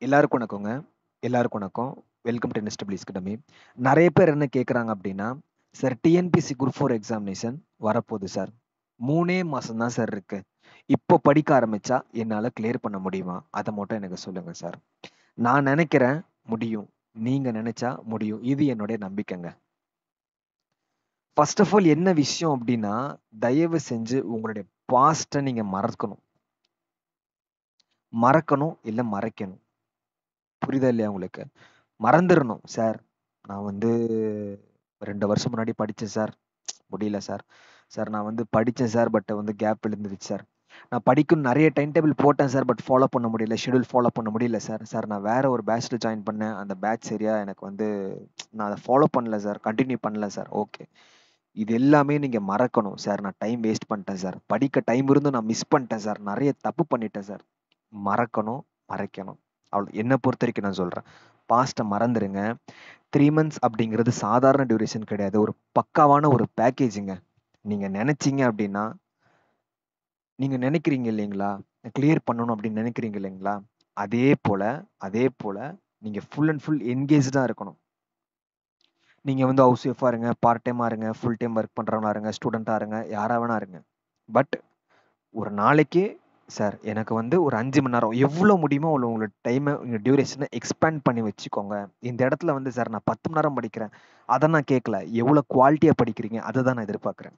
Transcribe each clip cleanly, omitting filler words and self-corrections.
எல்லாருக்கும் வணக்கங்க. எல்லாருக்கும் வணக்கம். Welcome to NSW academy. நெறைய பேர் என்ன கேட்குறாங்க அப்படின்னா, சார் டிஎன்பிஎஸ்சி குரூப் 4 எக்ஸாமினேஷன் வரப்போகுது சார். 3 மாசம் தான் சார் இருக்கு. இப்போ படிக்க ஆரம்பிச்சா என்னால கிளியர் பண்ண முடியுமா? அத மட்டும் எனக்கு சொல்லுங்க சார். நான் நெனைக்கிறேன் முடியும். நீங்க நெனைச்சா முடியும். இது என்னுடைய நம்பிக்கைங்க. ஃபர்ஸ்ட் ஆஃப் ஆல் என்ன விஷயம் அப்படின்னா, தயவு செஞ்சு உங்களுடைய பாஸ்ட்ட நீங்க மறக்கணும். மறக்கணும் இல்ல மறைக்கணும். புரியுதா இல்லையா உங்களுக்கு? மறந்துறணும். சார் நான் வந்து 2 வருஷம் முன்னாடி படிச்சேன் சார். முடியல சார். சார் நான் வந்து படிச்சேன் சார். பட் வந்து கேப் விழுந்துருச்சு சார். நான் படிக்கணும் நெறைய டைம் டேபிள் போட்டேன் சார். பட் ஃபாலோ பண்ண முடியல. ஷெட்யூல் ஃபாலோ பண்ண முடியல சார். சார் நான் வேற ஒரு பேட்ச்ல ஜாயின் பண்ணேன். அந்த பேட்ச் சரியா எனக்கு வந்து நான் அத ஃபாலோ பண்ணல சார். கன்டின்யூ பண்ணல சார். ஓகே. இது எல்லாமே நீங்க மறக்கணும். சார் நான் டைம் வேஸ்ட் பண்ணிட்டேன் சார். படிக்க டைம் இருந்தும் நான் மிஸ் பண்ணிட்டேன் சார். நெறைய தப்பு பண்ணிட்டேன் சார். மறக்கணும், மறைக்கணும். என்ன பொறுத்தவரைக்கும் நான் சொல்றேன். பாஸ்ட்ட மறந்துருங்க. 3 மந்த்ஸ் அப்படிங்கிறது சாதாரண டியூரேஷன் கிடையாது. ஒரு பக்காவான ஒரு பேக்கேஜுங்க. நீங்க நெனைச்சீங்க அப்படின்னா, நீங்க நெனைக்கிறீங்க இல்லைங்களா? கிளியர் பண்ணணும் அப்படின்னு நெனைக்கிறீங்க இல்லைங்களா? அதே போல அதே போல நீங்க ஃபுல் அண்ட் ஃபுல் என்கேஜ்டா இருக்கணும். நீங்க வந்து ஹவுஸ் ஒய்ஃபா இருங்க, பார்ட் டைமா இருங்க, ஃபுல் டைம் ஒர்க் பண்றவங்களா இருங்க, ஸ்டூடெண்ட்டா இருங்க, யாரா வேணா இருங்க. பட் ஒரு நாளைக்கு சார் எனக்கு வந்து ஒரு 5 மணி நேரம் எவ்வளோ முடியுமோ அவ்வளோ உங்களோட டைமை உங்கள் டியூரேஷனை எக்ஸ்பேண்ட் பண்ணி வச்சுக்கோங்க. இந்த இடத்துல வந்து சார் நான் 10 மணி நேரம் படிக்கிறேன் அதை நான் கேட்கல. எவ்வளோ குவாலிட்டியாக படிக்கிறீங்க அதை தான் நான் எதிர்பார்க்குறேன்.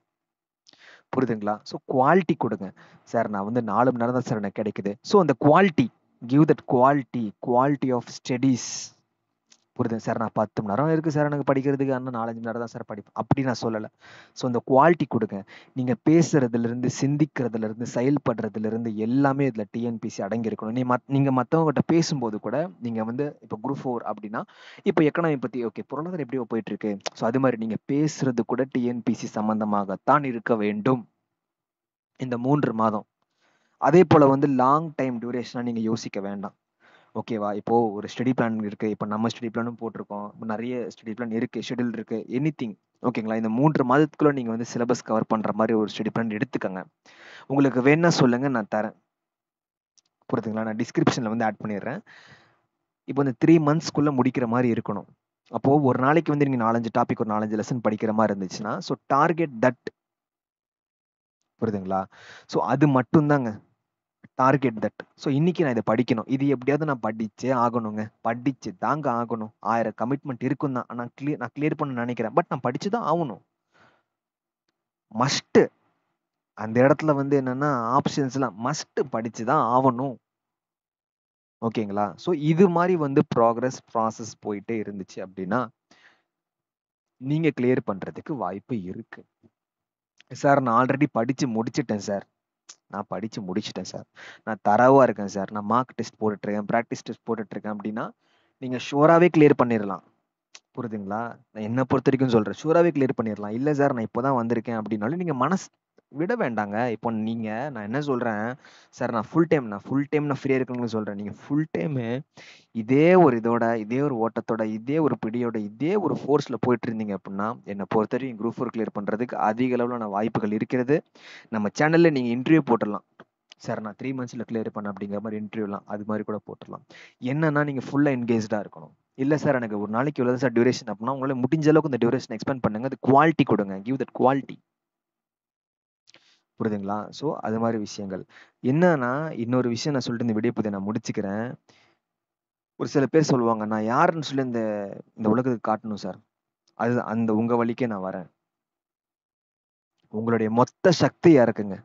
புரியுதுங்களா? ஸோ குவாலிட்டி கொடுங்க. சார் நான் வந்து 4 மணி நேரம் தான் சார் எனக்கு கிடைக்குது. ஸோ அந்த quality, give that quality, quality of studies. புரியுது சார். நான் 10 மணி நேரம் இருக்கு சார் எனக்கு படிக்கிறதுக்கு, ஆனால் 4-5 மணி நேரம் தான் சார் படிப்பேன் அப்படி நான் சொல்லலை. ஸோ அந்த குவாலிட்டி கொடுங்க. நீங்க பேசுறதுல இருந்து, சிந்திக்கிறதுல இருந்து, செயல்படுறதுல இருந்து எல்லாமே இதுல டிஎன்பிசி அடங்கி இருக்கணும். நீங்க மத்தவங்க கிட்ட பேசும்போது கூட நீங்க வந்து இப்போ குரூப் 4 அப்படின்னா, இப்போ எக்கனாமி பத்தி ஓகே பொருளாதாரம் எப்படி போயிட்டு இருக்கு, ஸோ அது மாதிரி நீங்க பேசுறது கூட டிஎன்பிசி சம்பந்தமாகத்தான் இருக்க வேண்டும் இந்த 3 மாதம். அதே போல வந்து லாங் டைம் டியூரேஷனா நீங்க யோசிக்க வேண்டாம். ஓகேவா? இப்போ ஒரு ஸ்டடி பிளான் இருக்கு. இப்போ நம்ம ஸ்டடி பிளானும் போட்டிருக்கோம். நிறைய ஸ்டடி பிளான் இருக்கு, ஷெட்யூல் இருக்கு, எனிதிங். ஓகேங்களா? இந்த 3 மாதத்துக்குள்ள நீங்க வந்து சிலபஸ் கவர் பண்ற மாதிரி ஒரு ஸ்டடி பிளான் எடுத்துக்கங்க. உங்களுக்கு வேணா சொல்லுங்க, நான் தரேன். புரியுதுங்களா? நான் டிஸ்கிரிப்ஷன்ல வந்து ஆட் பண்ணிடுறேன். இப்போ இந்த 3 மந்த்ஸ்க்குள்ள முடிக்கிற மாதிரி இருக்கணும். அப்போ ஒரு நாளைக்கு வந்து நீங்க 4-5 டாபிக், ஒரு 4-5 லெசன் படிக்கிற மாதிரி இருந்துச்சுன்னா, ஸோ டார்கெட் தட். புரியுதுங்களா? ஸோ அது மட்டும் தாங்க. Target that. ஸோ இன்னைக்கு நான் இதை படிக்கணும். இது எப்படியாவது நான் படிச்சே ஆகணுங்க. படிச்சு தாங்க ஆகணும். 1000 கமிட்மெண்ட் இருக்கும் தான். ஆனா நான் கிளியர் பண்ண நினைக்கிறேன். பட் நான் படிச்சு தான் ஆகணும். மஸ்ட். அந்த இடத்துல வந்து என்னன்னா ஆப்ஷன்ஸ் எல்லாம் மஸ்ட் படிச்சு தான் ஆகணும். ஓகேங்களா? ஸோ இது மாதிரி வந்து ப்ராசஸ் போயிட்டே இருந்துச்சு அப்படின்னா நீங்க கிளியர் பண்றதுக்கு வாய்ப்பு இருக்கு. சார் நான் ஆல்ரெடி படிச்சு முடிச்சிட்டேன் சார். நான் படிச்சு முடிச்சிட்டேன் சார். நான் தரவா இருக்கேன் சார். நான் மார்க் டெஸ்ட் போட்டுட்டு இருக்கேன், பிராக்டிஸ் டெஸ்ட் போட்டுட்டு இருக்கேன் அப்படின்னா நீங்க ஷூராவே கிளியர் பண்ணிடலாம். புரியுதுங்களா? நான் என்ன பொறுத்த வரைக்கும் சொல்றேன். ஷூராவே கிளியர் பண்ணிடலாம். இல்ல சார் நான் இப்போதான் வந்திருக்கேன் அப்படின்னாலும் நீங்க மனசு விட வேண்டாங்க. இப்போ நீங்க நான் என்ன சொல்றேன், சார் நான் ஃபுல் டைம் ஃப்ரீயா இருக்கணும்னு சொல்றேன். நீங்க ஃபுல் டைம் இதே ஒரு இதோட, இதே ஒரு ஓட்டத்தோட, இதே ஒரு பிடியோட, இதே ஒரு ஃபோர்ஸ்ல போயிட்டு இருந்தீங்க அப்படின்னா, என்ன பொறுத்த வரைக்கும் குரூப் 4 கிளியர் பண்றதுக்கு அதிக அளவுலான வாய்ப்புகள் இருக்கிறது. நம்ம சேனல்ல நீங்க இன்டர்வியூ போட்டுடலாம். சார் நான் 3 மந்த்ஸ்ல கிளியர் பண்ண அப்படிங்கிற மாதிரி இன்டர்வியூலாம் அது மாதிரி கூட போட்டுடலாம். என்னன்னா நீங்க ஃபுல்லா என்கேஜ்டா இருக்கணும். இல்ல சார் எனக்கு ஒரு நாளைக்கு இவ்வளவு சார் டியூரேஷன் அப்படின்னா உங்களால முடிஞ்ச அளவுக்கு இந்த டியூரேஷன் எக்ஸ்பேண்ட் பண்ணுங்க. அது குவாலிட்டி கொடுங்க. Give that quality. புரியுதுங்களா? ஸோ அது மாதிரி விஷயங்கள். என்னன்னா இன்னொரு விஷயம் நான் சொல்லிட்டு இந்த வீடியோ பத்தி நான் முடிச்சுக்கிறேன். ஒரு சில பேர் சொல்லுவாங்க, நான் யாருன்னு சொல்லி இந்த இந்த உலகத்துக்கு காட்டணும் சார். அது அந்த உங்க வழிக்கே நான் வரேன். உங்களுடைய மொத்த சக்தி இறக்குங்க.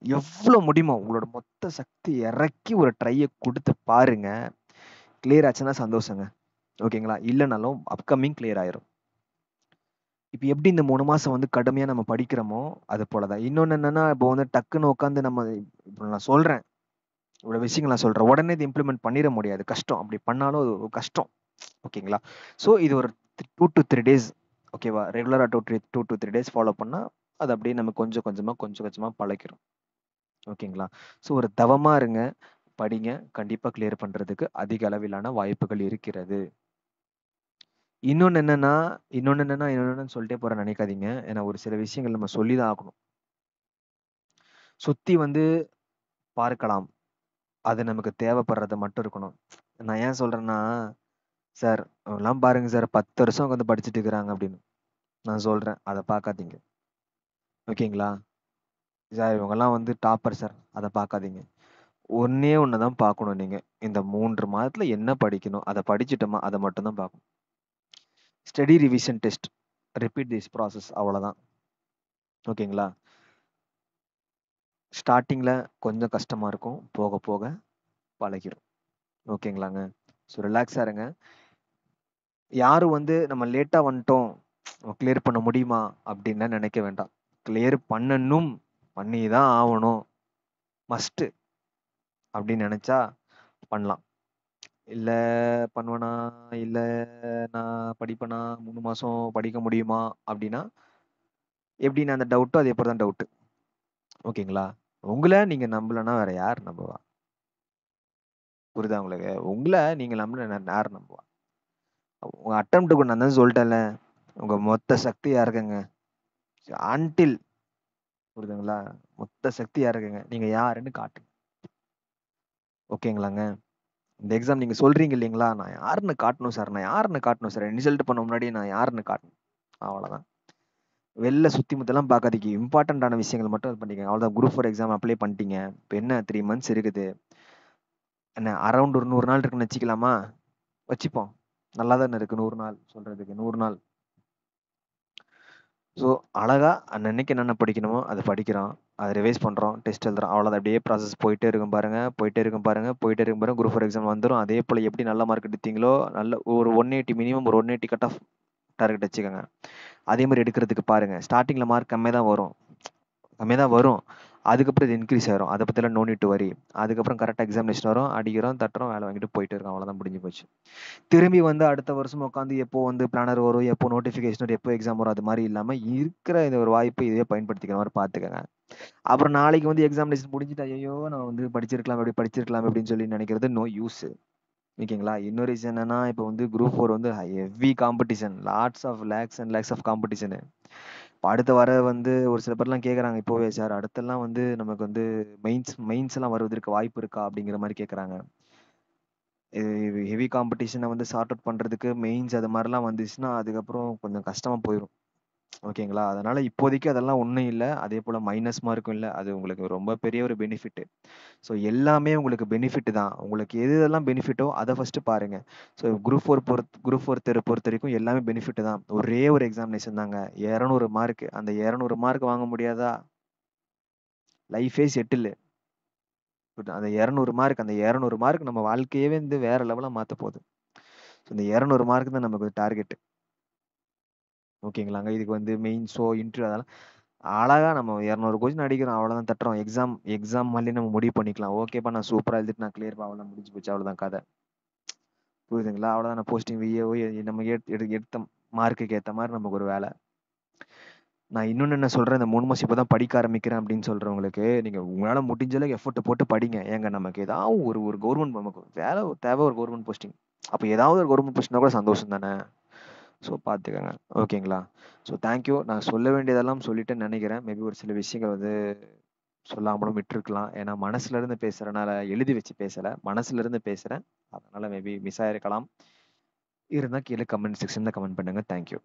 எவ்வளவு முடியுமோ உங்களோட மொத்த சக்தி இறக்கி ஒரு ட்ரையை கொடுத்து பாருங்க. கிளியர் ஆச்சுன்னா சந்தோஷங்க. ஓகேங்களா? இல்லைனாலும் அப்கமிங் கிளியர் ஆயிரும். இப்ப எப்படி இந்த 3 மாசம் வந்து கடுமையா நம்ம படிக்கிறோமோ அது போலதான். இன்னொன்னு என்னன்னா இப்போ வந்து டக்குன்னு உட்காந்து நம்ம இப்போ நான் சொல்றேன், இவ்வளவு விஷயங்கள் நான் சொல்றேன். உடனே இது இம்ப்ளிமெண்ட் பண்ணிட முடியாது. கஷ்டம். அப்படி பண்ணாலும் அது ஒரு கஷ்டம். ஓகேங்களா? ஸோ இது ஒரு 2 to 3 டேஸ். ஓகேவா? ரெகுலரா 2 to 3 டேஸ் ஃபாலோ பண்ணா அது அப்படியே நம்ம கொஞ்சம் கொஞ்சமா பழக்கிறோம். ஓகேங்களா? ஸோ ஒரு தவமா இருங்க. படிங்க. கண்டிப்பா கிளியர் பண்றதுக்கு அதிக அளவிலான வாய்ப்புகள் இருக்கிறது. இன்னொன்னு என்னன்னு சொல்லிட்டே போறேன்னு நினைக்காதீங்க. ஏன்னா ஒரு சில விஷயங்கள் நம்ம சொல்லிதான் ஆகணும். சுத்தி வந்து பார்க்கலாம். அது நமக்கு தேவைப்படுறது மட்டும் இருக்கணும். நான் ஏன் சொல்றேன்னா, சார் அவங்கலாம் பாருங்க சார் 10 வருஷம் உட்காந்து படிச்சுட்டு இருக்கிறாங்க அப்படின்னு. நான் சொல்றேன், அத பார்க்காதீங்க. ஓகேங்களா? சார் இவங்கலாம் வந்து டாப்பர் சார். அத பார்க்காதீங்க. ஒண்ணே ஒண்ணு தான் பார்க்கணும் நீங்க. இந்த 3 மாதத்துல என்ன படிக்கணும்? அத படிச்சுட்டோமா, அத மட்டும் தான் பார்க்கணும். Study revision test. Repeat this process அவ்வளோதான். ஓகேங்களா? ஸ்டார்ட்டிங்ல கொஞ்சம் கஷ்டமா இருக்கும். போக போக பழகிரும். ஓகேங்களாங்க? ஸோ ரிலாக்ஸா இருங்க. யாரும் வந்து நம்ம லேட்டா வந்துட்டோம். கிளியர் பண்ண முடியுமா? அப்படின்லாம் நினைக்க வேண்டாம். கிளியர் பண்ணணும். பண்ணி தான் ஆவணும். மஸ்ட் அப்படின்னு நினைச்சா பண்ணலாம். இல்ல பண்ணுவேனா? இல்ல நான் படிப்பேனா? 3 மாசம் படிக்க முடியுமா? அப்படின்னா, எப்படின்னு அந்த டவுட்டோ அதே போல தான் டவுட். ஓகேங்களா? உங்கள நீங்க நம்பலன்னா வேற யார் நம்புவா? புரியுதா உங்களுக்கு? உங்கள நீங்க நம்பலன்னா யார் நம்புவா? உங்க அட்டெம்ப்ட் நான் தான் சொல்லிட்டேன்ல. உங்க மொத்த சக்தி யாருக்குங்க? அன்டில் புரியுதுங்களா? மொத்த சக்தி யாருக்குங்க? நீங்க யாருன்னு காட்டுங்க. ஓகேங்களாங்க? இந்த எக்ஸாம் நீங்க சொல்றீங்க இல்லைங்களா? நான் யாருன்னு காட்டணும் சார். நான் யாருன்னு காட்டணும் சார். இன்சல்ட் பண்ண முன்னாடி நான் யாருன்னு காட்டணும். அவ்வளவுதான். வெளில சுத்தி முத்தெல்லாம் பார்க்காதீங்க. இம்பார்ட்டன்டான விஷயங்கள் மட்டும் இது பண்ணிக்கங்க. அவ்வளவுதான். குரூப் 4 எக்ஸாம் அப்ளை பண்ணிட்டீங்க. இப்ப என்ன 3 மந்த்ஸ் இருக்குது. என்ன அரவுண்ட் ஒரு 100 நாள் இருக்குன்னு வச்சுக்கலாமா? வச்சுப்போம். நல்லா தானே இருக்கு 100 நாள் சொல்றதுக்கு. 100 நாள். ஸோ அழகா அன்னன்னைக்கு என்னென்ன படிக்கணுமோ அத படிக்கிறோம். அத ரிவைஸ் பண்றோம். டெஸ்ட் எழுதுறோம். அவ்வளோதான். அப்படியே ப்ராசஸ் போயிட்டே இருக்கும் பாருங்க. போயிட்டே இருக்கும் பாருங்க. போயிட்டே இருக்கும் பாருங்க. குரூப் 4 எக்ஸாம் வந்துரும். அதே போல எப்படி நல்ல மார்க் எடுத்தீங்களோ, நல்ல ஒரு 180 மினிமம் ஒரு 180 கட் ஆஃப் டார்கெட் வச்சுக்கோங்க. அதே மாரி எடுக்கிறதுக்கு பாருங்க. ஸ்டார்ட்டிங்ல மார்க் கம்மியா தான் வரும். கம்மியா தான் வரும். அதுக்கப்புறம் இது இன்க்ரீஸ் ஆயிரும். அத பத்திலாம் நோ நீட் டூ வொரி. அதுக்கப்புறம் கரெக்ட்டா எக்ஸாமினேஷன் வரும். அடிக்கிறோம், தட்டுறோம், வேலை வாங்கிட்டு போயிட்டே இருக்கோம். அவ்வளோதான் முடிஞ்சு போச்சு. திரும்பி வந்து அடுத்த வருஷம் உட்காந்து எப்போ வந்து பிளானர் வரும், எப்போ நோட்டிஃபிகேஷன் வரும், எப்போ எக்ஸாம் வரும் அது மாரி இல்லாம இருக்கிற இந்த ஒரு வாய்ப்பு இதுவே பயன்படுத்திக்கிற மாரி பார்த்துக்கங்க. அப்புறம் நாளைக்கு வந்து எக்ஸாமினேஷன் முடிஞ்சுட்டு ஐயய்யோ! நான் வந்து படிச்சிருக்கலாம், அப்படி படிச்சிருக்கலாம் அப்படின்னு சொல்லி நினைக்கிறது நோ யூஸ். ஓகேங்களா? இன்னொரு விஷயம் என்னன்னா, இப்போ வந்து குரூப் 4 வந்து heavy competition. Lots of lakhs and lakhs of competition. இப்ப அடுத்து வர வந்து ஒரு சில பேர்லாம் கேட்கறாங்க இப்போவே, "சார் அடுத்தெல்லாம் வந்து நமக்கு வந்து மெயின்ஸ் எல்லாம் வருவதற்கு வாய்ப்பு இருக்கா?" அப்படிங்கிற மாரி கேட்கறாங்க. இது ஹெவி காம்படிஷன வந்து சார்ட் அவுட் பண்றதுக்கு மெயின்ஸ் அது மாரிலாம் வந்துச்சுன்னா, அதுக்கப்புறம் கொஞ்சம் கஷ்டமா போயிரும். ஓகேங்களா? அதனால இப்போதைக்கு அதெல்லாம் ஒண்ணும் இல்ல. அதேபோல மைனஸ் மார்க்கும் இல்ல. அது உங்களுக்கு ரொம்ப பெரிய ஒரு பெனிஃபிட். ஸோ எல்லாமே உங்களுக்கு பெனிஃபிட் தான். உங்களுக்கு எது எதெல்லாம் பெனிஃபிட்டோ அத ஃபர்ஸ்ட்டு பாருங்க. ஸோ குரூப் 4 பொறுத்தவரைக்கும் எல்லாமே பெனிஃபிட் தான். ஒரே ஒரு எக்ஸாமினேஷன் தாங்க. 200 மார்க். அந்த 200 மார்க் வாங்க முடியாதா? லைஃபே செட்டிலு. அந்த 200 மார்க் அந்த 200 மார்க் நம்ம வாழ்க்கையவே வந்து வேற லெவலா மாத்தப் போகுது. இந்த 200 மார்க் தான் நமக்கு டார்கெட். ஓகேங்களாங்க. இதுக்கு வந்து மெயின்ஸோ, இன்டர்வியூ அதெல்லாம் அழகா நம்ம 200 கொஸ்டின் அடிக்கிறோம். அவ்வளோதான் தட்டுறோம். எக்ஸாம் மாரிலயே நம்ம முடிவு பண்ணிக்கலாம். ஓகேப்பா நான் சூப்பரா எழுதிட்டு நான் கிளியர்ப்பா அவ்வளோதான் முடிஞ்சு போச்சு. அவ்வளோதான் கதை. புரியுதுங்களா? அவ்வளோதான் நான் போஸ்டிங் விஏஓ நம்ம எடுத்த மார்க்குக்கு ஏத்த மாரி நமக்கு ஒரு வேலை. நான் இன்னொன்னு என்ன சொல்றேன், இந்த 3 மாசம் இப்பதான் படிக்க ஆரம்பிக்கிறேன் அப்படின்னு சொல்றவங்களுக்கு, நீங்க உங்களால முடிஞ்ச அளவுக்கு எஃபோர்ட் போட்டு படிங்க. ஏங்க நமக்கு ஏதாவது ஒரு ஒரு கவர்மெண்ட் நமக்கு வேலை தேவை ஒரு கவர்மெண்ட் போஸ்டிங். அப்ப ஏதாவது ஒரு கவர்மெண்ட் போஸ்டிங்னா கூட சந்தோஷம் தானே! ஸோ பார்த்துக்கங்க. ஓகேங்களா? So thank you. நான் சொல்ல வேண்டியதெல்லாம் சொல்லிட்டேன்னு நெனைக்கிறேன். மேபி ஒரு சில விஷயங்கள் வந்து சொல்லாமலும் விட்டுருக்கலாம். ஏன்னா மனசுல இருந்து பேசுறனால எழுதி வச்சு பேசல. மனசுல இருந்து பேசுறேன். அதனால மேபி மிஸ் ஆயிருக்கலாம். இருந்தா கீழ கமெண்ட் செக்ஷன்ல கமெண்ட் பண்ணுங்க. Thank you.